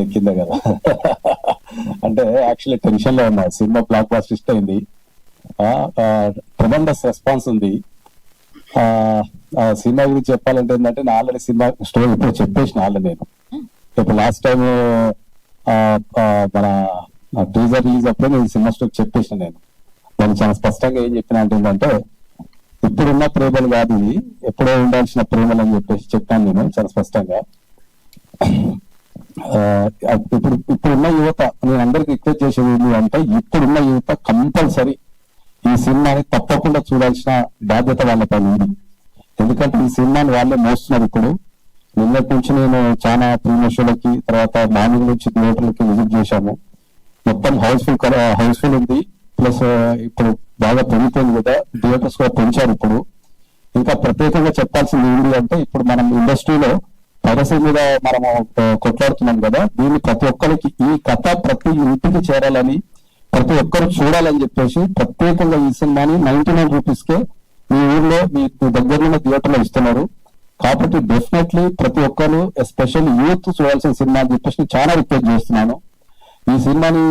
ఎక్కిందే కదా. అంటే actually tension లో ఉన్నా. సినిమా బ్లాక్ బాస్టర్ హిట్ అయింది, ట్రెమెండస్ రెస్పాన్స్ ఉంది. సినిమా గురించి చెప్పాలంటే ఏంటంటే, నేను ఆల్రెడీ సినిమా స్టోరీ ఇప్పుడు చెప్పేసిన ఆల్రెడీ. నేను ఇప్పుడు లాస్ట్ టైం మన టీజర్ రిలీజ్ అప్పుడే నేను సినిమా స్టోరీ చెప్పేసిన. నేను దాన్ని చాలా స్పష్టంగా ఏం చెప్పిన అంటే ఏంటంటే, ఇప్పుడున్న ప్రేమలు కాదు ఇది, ఎప్పుడో ఉండాల్సిన ప్రేమలు అని చెప్పేసి చెప్పాను నేను చాలా స్పష్టంగా. ఇప్పుడున్న యువత, నేను అందరికి రిక్వెస్ట్ చేసేది ఏంటి అంటే, ఇప్పుడున్న యువత కంపల్సరీ ఈ సినిమాని తప్పకుండా చూడాల్సిన బాధ్యత వాళ్ళపై ఉంది. ఎందుకంటే ఈ సినిమాని వాళ్ళే మోస్తున్నారు. ఇప్పుడు నిన్నటి నుంచి నేను చాలా ప్రీమియర్ షోలకి, తర్వాత మార్నింగ్ నుంచి థియేటర్లకి విజిట్ చేశాము. మొత్తం హౌస్ఫుల్ ఉంది. ప్లస్ ఇప్పుడు బాగా పెరిగిపోయింది కదా, థియేటర్స్ కూడా పెంచారు. ఇప్పుడు ఇంకా ప్రత్యేకంగా చెప్పాల్సింది ఏంటి అంటే, ఇప్పుడు మనం ఇండస్ట్రీలో పైరసీ మీద మనము కొట్లాడుతున్నాం కదా, దీన్ని ప్రతి ఒక్కరికి ఈ కథ ప్రతి ఇంటికి చేరాలని, ప్రతి ఒక్కరు చూడాలని చెప్పేసి ప్రత్యేకంగా ఈ సినిమాని 99 రూపీస్కే మీ ఊర్లో మీ దగ్గరలో థియేటర్లో ఇస్తున్నారు. కాబట్టి డెఫినెట్లీ ప్రతి ఒక్కరు, ఎస్పెషల్లీ యూత్ చూడాల్సిన సినిమా అని చెప్పేసి చాలా రిక్వెస్ట్ చేస్తున్నాను. ఈ సినిమాని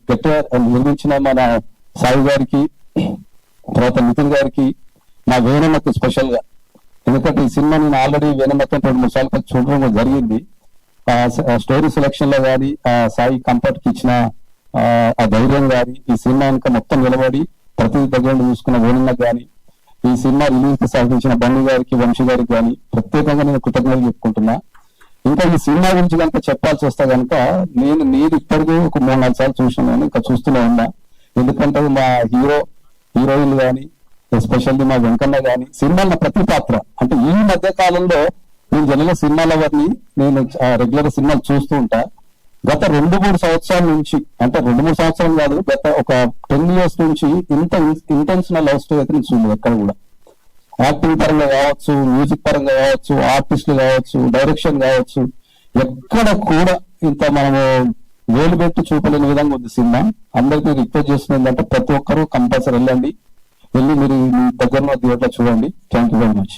గట్టిగా నిర్మించిన మన సాయి గారికి, తర్వాత నితిన్ గారికి, నా వేణమ్మకి స్పెషల్ గా. ఎందుకంటే ఈ సినిమా నేను ఆల్రెడీ వేణమ్మతో 2-3 సార్లు చూడడం జరిగింది. స్టోరీ సెలెక్షన్ లో కానీ, సాయి కంఫర్ట్ కి ఇచ్చిన ఆ ధైర్యం కానీ, ఈ సినిమా ఇంకా మొత్తం నిలబడి ప్రతి దగ్గర చూసుకున్న వేణమ్మకి కానీ, ఈ సినిమా రిలీజ్ కి సహకరించిన బండి గారికి, వంశీ గారికి కానీ ప్రత్యేకంగా నేను కృతజ్ఞతలు చెప్పుకుంటున్నా. ఇంకా ఈ సినిమా గురించి కనుక చెప్పాల్సి వస్తే కనుక, నేను ఇప్పటికీ ఒక 3-4 సార్లు చూసినాను, ఇంకా చూస్తూనే ఉన్నా. ఎందుకంటే మా హీరోయిన్లు కానీ, ఎస్పెషల్లీ మా వెంకన్న గాని, సినిమాల ప్రతి పాత్ర, అంటే ఈ మధ్య కాలంలో నేను జనరల్ సినిమాల వారిని నేను రెగ్యులర్ సినిమాలు చూస్తూ ఉంటా. గత 2-3 సంవత్సరాల నుంచి, అంటే 2-3 సంవత్సరాలు కాదు, గత ఒక 10 years నుంచి ఇంత ఇంటెన్షనల్ లవ్ స్టోరీ అయితే నేను చూడలేదు ఎక్కడ కూడా. యాక్టింగ్ పరంగా కావచ్చు, మ్యూజిక్ పరంగా కావచ్చు, ఆర్టిస్టులు కావచ్చు, డైరెక్షన్ కావచ్చు, ఎక్కడ కూడా ఇంత మనము వేలు పెట్టి చూపలేని విధంగా ఉంది సినిమా. అందరికీ రిక్వెస్ట్ చేస్తున్నది ఏంటంటే, ప్రతి ఒక్కరూ కంపల్సరీ వెళ్ళి మీరు మీ దగ్గరలో థియేటర్ చూడండి. Thank you very much.